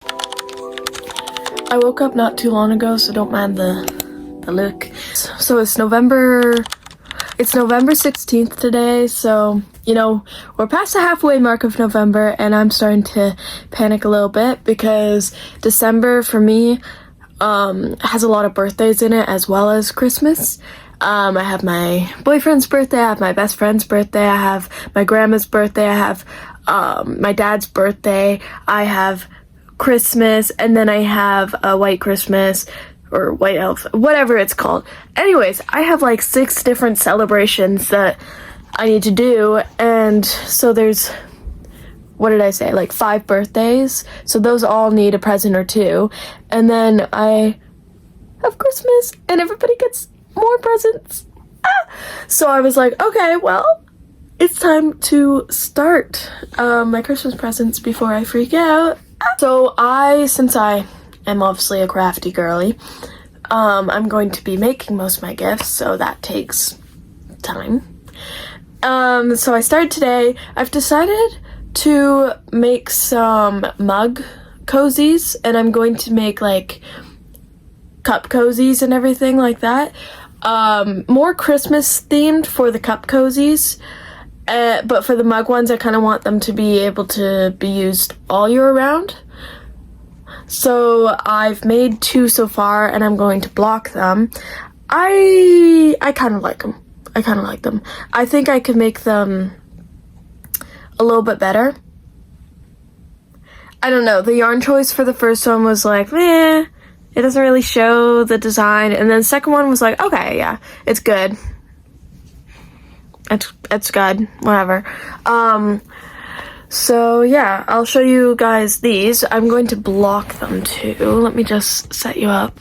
I woke up not too long ago, so don't mind the look. So it's November 16th today, so, you know, we're past the halfway mark of November, and I'm starting to panic a little bit because December, for me, has a lot of birthdays in it, as well as Christmas. I have my boyfriend's birthday, I have my best friend's birthday, I have my grandma's birthday, I have my dad's birthday, I have Christmas, and then I have a white Christmas, or white elf, whatever it's called. Anyways, I have like 6 different celebrations that I need to do, and so there's, what did I say, like 5 birthdays, so those all need a present or 2, and then I have Christmas, and everybody gets more presents. So I was like, okay, well, it's time to start my Christmas presents before I freak out. So since I am obviously a crafty girly, I'm going to be making most of my gifts, so that takes time. So I started today. I've decided to make some mug cozies, and I'm going to make like cup cozies and everything like that. More Christmas themed for the cup cozies. But for the mug ones, I kind of want them to be able to be used all year round. So I've made 2 so far, and I'm going to block them. I kind of like them. I think I could make them a little bit better. I don't know. The yarn choice for the first one was like, meh, it doesn't really show the design. And then the second one was like, okay, yeah, it's good. It's good, whatever. So yeah, I'll show you guys these. I'm going to block them too. Let me just set you up.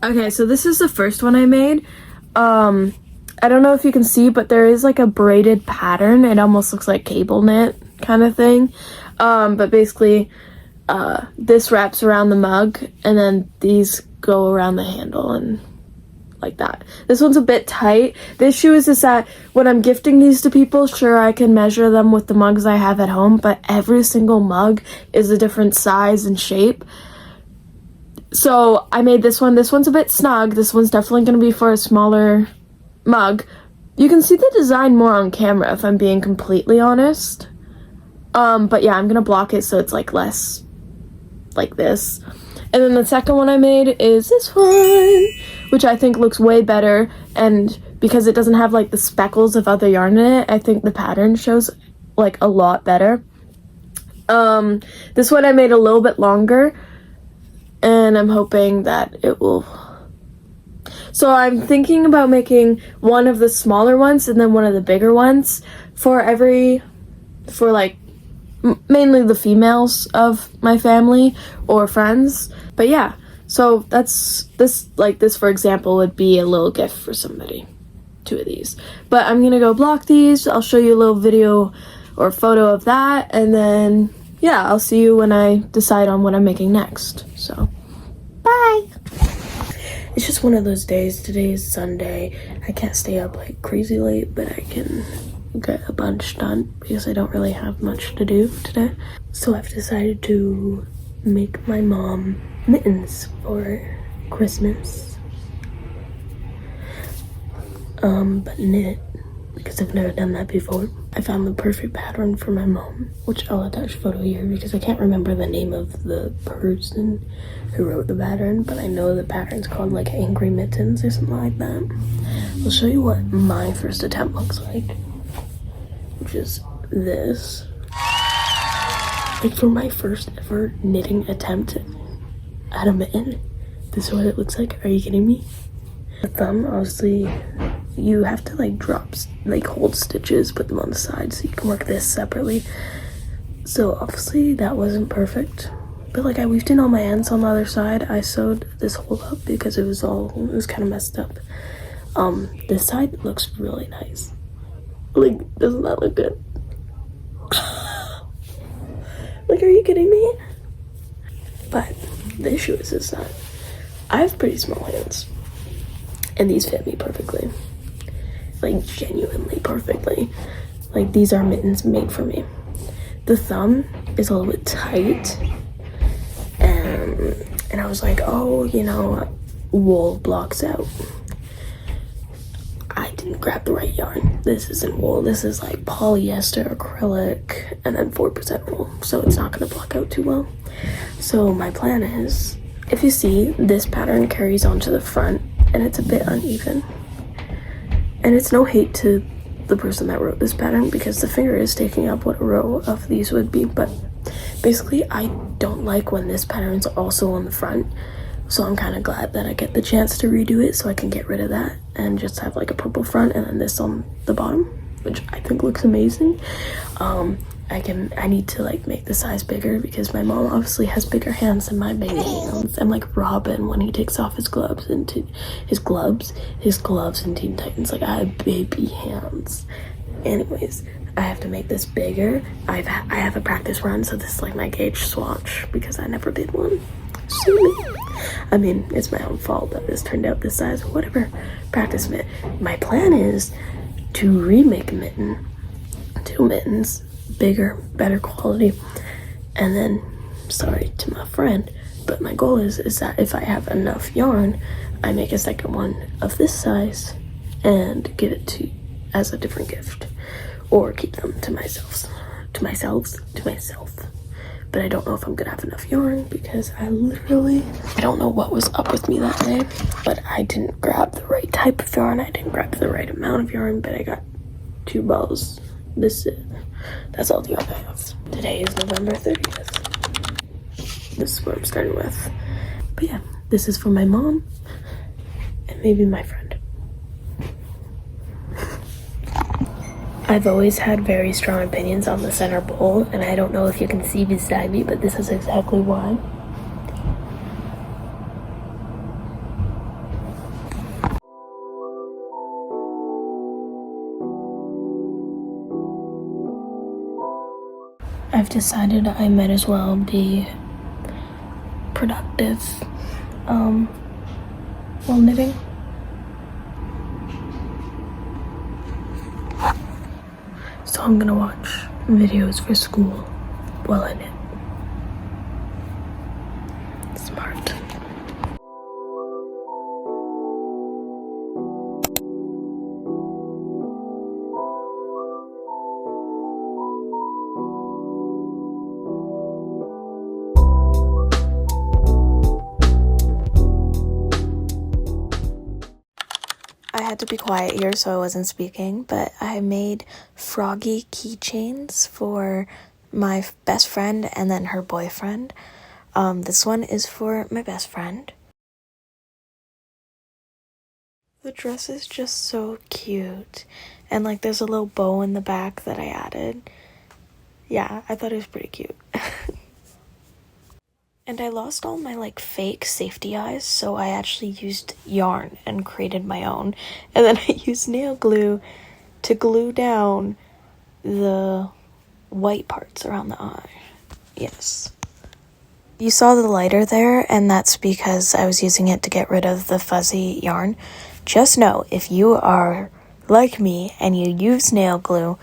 Okay, so this is the first one I made. I don't know if you can see, but there is like a braided pattern. It almost looks like cable knit kind of thing. But basically, this wraps around the mug, and then these go around the handle and like that. This one's a bit tight. The issue is that when I'm gifting these to people, sure, I can measure them with the mugs I have at home, but every single mug is a different size and shape. So I made this one. This one's a bit snug. This one's definitely going to be for a smaller mug. You can see the design more on camera if I'm being completely honest. But yeah, I'm going to block it so it's like less like this. And then the second one I made is this one, which I think looks way better, and because it doesn't have like the speckles of other yarn in it, I think the pattern shows like a lot better. This one I made a little bit longer, and I'm hoping that it will. So I'm thinking about making one of the smaller ones and then one of the bigger ones for like mainly the females of my family or friends. But yeah, so that's this, like this for example would be a little gift for somebody, 2 of these. But I'm gonna go block these. I'll show you a little video or photo of that, and then yeah, I'll see you when I decide on what I'm making next. So bye. It's just one of those days. Today is Sunday. I can't stay up like crazy late, but I can get a bunch done because I don't really have much to do today. So I've decided to make my mom mittens for Christmas. But knit, because I've never done that before. I found the perfect pattern for my mom, which I'll attach a photo here because I can't remember the name of the person who wrote the pattern, but I know the pattern's called like Angry Mittens or something like that. I'll show you what my first attempt looks like, which is this. Like for my first ever knitting attempt at a mitten, this is what it looks like. Are you kidding me? The thumb, obviously, you have to like hold stitches, put them on the side so you can work this separately. So obviously that wasn't perfect, but like I weaved in all my ends on the other side. I sewed this hole up because it was kind of messed up. This side looks really nice. Like, doesn't that look good? Like, are you kidding me? But the issue is that I have pretty small hands, and these fit me perfectly. Like, genuinely perfectly. Like, these are mittens made for me. The thumb is a little bit tight, And I was like, oh, you know, wool blocks out. I didn't grab the right yarn. This isn't wool. This is like polyester, acrylic, and then 4% wool. So it's not going to block out too well. So my plan is, if you see, this pattern carries onto the front and it's a bit uneven. And it's no hate to the person that wrote this pattern because the finger is taking up what a row of these would be. But basically, I don't like when this pattern's also on the front. So I'm kind of glad that I get the chance to redo it so I can get rid of that and just have like a purple front and then this on the bottom, which I think looks amazing. I need to like make the size bigger because my mom obviously has bigger hands than my baby hands. I'm like Robin when he takes off his gloves and his gloves in Teen Titans. Like, I have baby hands. Anyways, I have to make this bigger. I have a practice run, so this is like my gauge swatch because I never did one. Sue me. I mean, it's my own fault that this turned out this size. Whatever. Practice mitt. My plan is to remake a mitten, 2 mittens, bigger, better quality, and then, sorry to my friend, but my goal is that if I have enough yarn, I make a second one of this size and give it to as a different gift, or keep them to myself. But I don't know if I'm gonna have enough yarn because I don't know what was up with me that day, but I didn't grab the right type of yarn. I didn't grab the right amount of yarn, but I got 2 balls. That's all the yarn I have. Today is November 30th. This is what I'm starting with. But yeah, this is for my mom and maybe my friend. I've always had very strong opinions on the center bowl, and I don't know if you can see beside me, but this is exactly why. I've decided I might as well be productive while knitting. So I'm gonna watch videos for school while I knit. Smart. I had to be quiet here so I wasn't speaking, but I made Froggy keychains for my best friend and then her boyfriend. This one is for my best friend. The dress is just so cute, and like there's a little bow in the back that I added. Yeah, I thought it was pretty cute. And I lost all my like fake safety eyes, so I actually used yarn and created my own. And then I used nail glue to glue down the white parts around the eye. Yes. You saw the lighter there, and that's because I was using it to get rid of the fuzzy yarn. Just know, if you are like me and you use nail glue,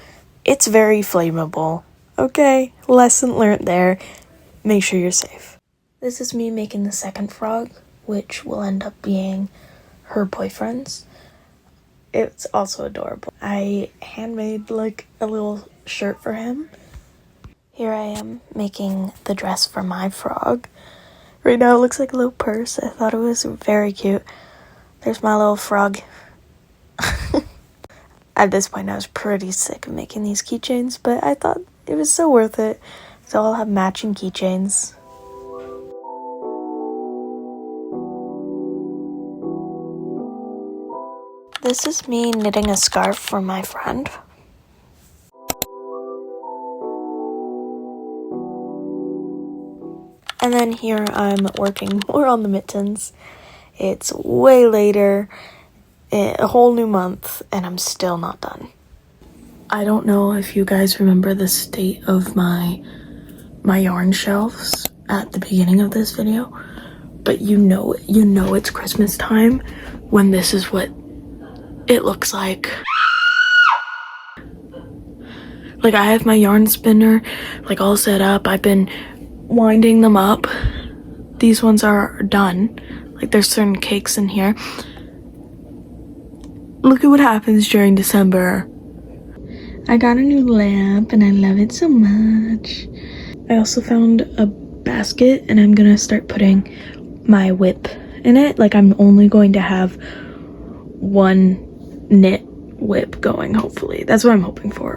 it's very flammable. Okay, lesson learned there. Make sure you're safe. This is me making the second frog, which will end up being her boyfriend's. It's also adorable. I handmade like a little shirt for him. Here I am making the dress for my frog. Right now it looks like a little purse. I thought it was very cute. There's my little frog. At this point I was pretty sick of making these keychains, but I thought it was so worth it. So I'll have matching keychains. This is me knitting a scarf for my friend. And then here I'm working more on the mittens. It's way later, a whole new month, and I'm still not done. I don't know if you guys remember the state of my yarn shelves at the beginning of this video, but you know it's Christmas time when this is what it looks like. Like, I have my yarn spinner like all set up. I've been winding them up these ones are done. Like there's certain cakes in here. Look at what happens during December. I got a new lamp and I love it so much. I also found a basket and I'm gonna start putting my whip in it. Like I'm only going to have one knit whip going, hopefully. That's what I'm hoping for.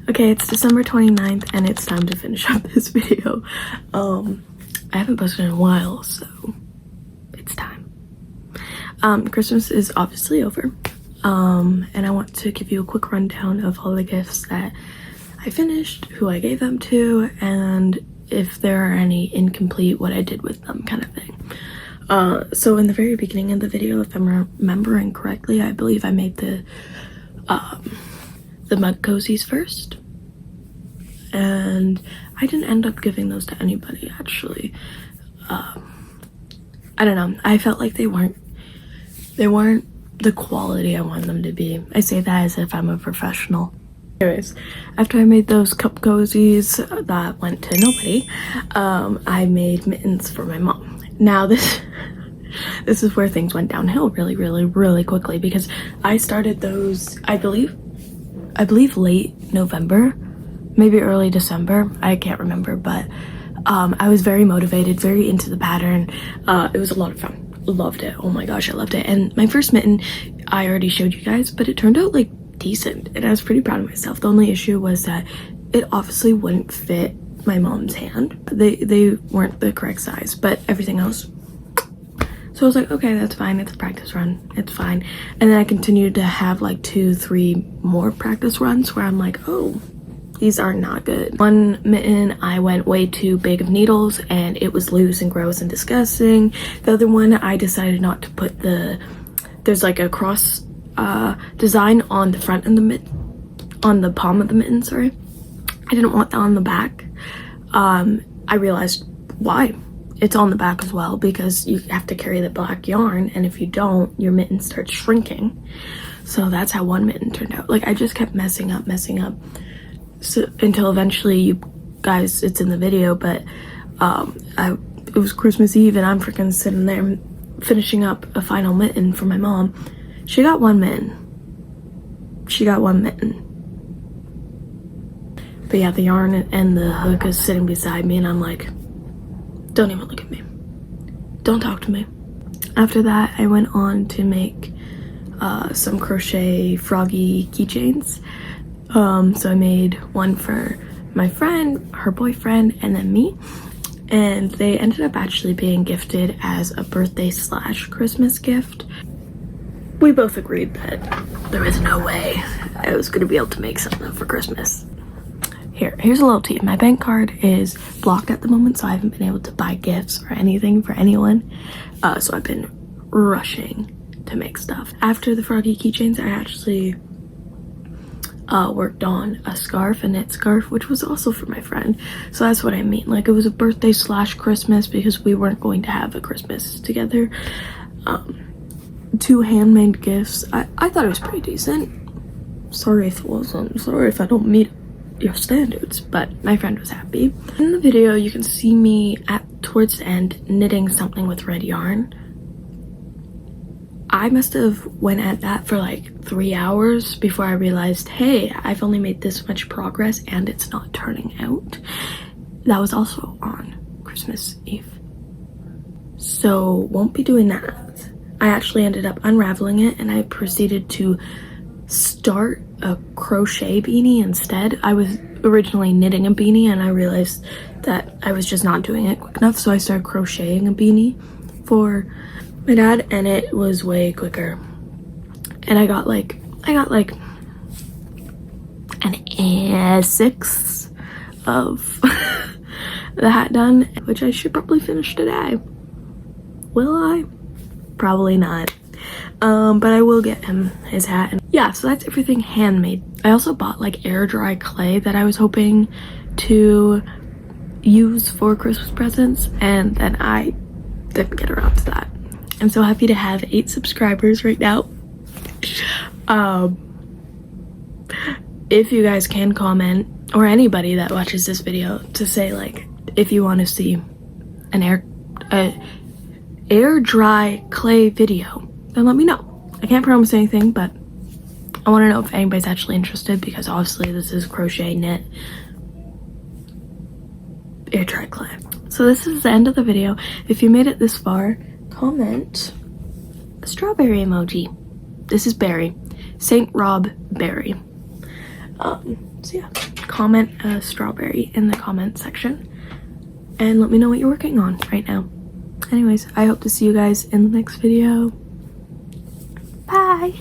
Okay, it's December 29th and it's time to finish up this video. I haven't posted in a while, so it's time. Christmas is obviously over. And I want to give you a quick rundown of all the gifts that I finished, who I gave them to, and if there are any incomplete, what I did with them kind of thing. So in the very beginning of the video, if I'm remembering correctly, I believe I made the mug cozies first, and I didn't end up giving those to anybody actually. I don't know, I felt like they weren't the quality I wanted them to be. I say that as if I'm a professional. Anyways, after I made those cup cozies that went to nobody, I made mittens for my mom. Now this is where things went downhill really quickly, because I started those I believe late November, maybe early December, I can't remember, but I was very motivated, very into the pattern. It was a lot of fun. Loved it. Oh my gosh, I loved it. And my first mitten I already showed you guys, but it turned out like decent and I was pretty proud of myself. The only issue was that it obviously wouldn't fit my mom's hand. They weren't the correct size, but everything else. So I was like, okay, that's fine. It's a practice run. It's fine. And then I continued to have like 2-3 more practice runs where I'm like, oh, these are not good. One mitten, I went way too big of needles and it was loose and gross and disgusting. The other one, I decided not to put there's like a cross design on the front of the on the palm of the mitten, sorry. I didn't want that on the back. I realized why. It's on the back as well, because you have to carry the black yarn, and if you don't, your mitten starts shrinking. So that's how one mitten turned out. Like I just kept messing up, so until eventually, you guys, it's in the video, but it was Christmas Eve and I'm freaking sitting there finishing up a final mitten for my mom. She got one mitten. But yeah, the yarn and the hook is sitting beside me and I'm like, don't even look at me. Don't talk to me. After that, I went on to make some crochet Froggy keychains. So I made one for my friend, her boyfriend, and then me. And they ended up actually being gifted as a birthday / Christmas gift. We both agreed that there was no way I was gonna be able to make something for Christmas. Here's a little tea. My bank card is blocked at the moment, so I haven't been able to buy gifts or anything for anyone. So I've been rushing to make stuff. After the Froggy keychains, I actually worked on a knit scarf, which was also for my friend. So that's what I mean. Like, it was a birthday / Christmas because we weren't going to have a Christmas together. 2 handmade gifts. I thought it was pretty decent. Sorry if it wasn't. Sorry if I don't meet your standards, but my friend was happy. In the video, you can see me towards the end knitting something with red yarn. I must have went at that for like 3 hours before I realized, hey, I've only made this much progress and it's not turning out. That was also on Christmas Eve. So won't be doing that. I actually ended up unraveling it and I proceeded to start a crochet beanie instead. I was originally knitting a beanie and I realized that I was just not doing it quick enough, so I started crocheting a beanie for my dad and it was way quicker. And I got like an 6 of the hat done, which I should probably finish today. Will I? Probably not. But I will get him his hat. And yeah, so that's everything handmade. I also bought like air dry clay that I was hoping to use for Christmas presents, and then I didn't get around to that. I'm so happy to have 8 subscribers right now. If you guys can comment, or anybody that watches this video, to say like if you want to see an air dry clay video, then let me know. I can't promise anything, but I want to know if anybody's actually interested, because obviously this is crochet knit air dry clay. So this is the end of the video. If you made it this far, comment a strawberry emoji. This is Berry, St. Rob Berry. So yeah, comment a strawberry in the comment section and let me know what you're working on right now. Anyways, I hope to see you guys in the next video. Bye!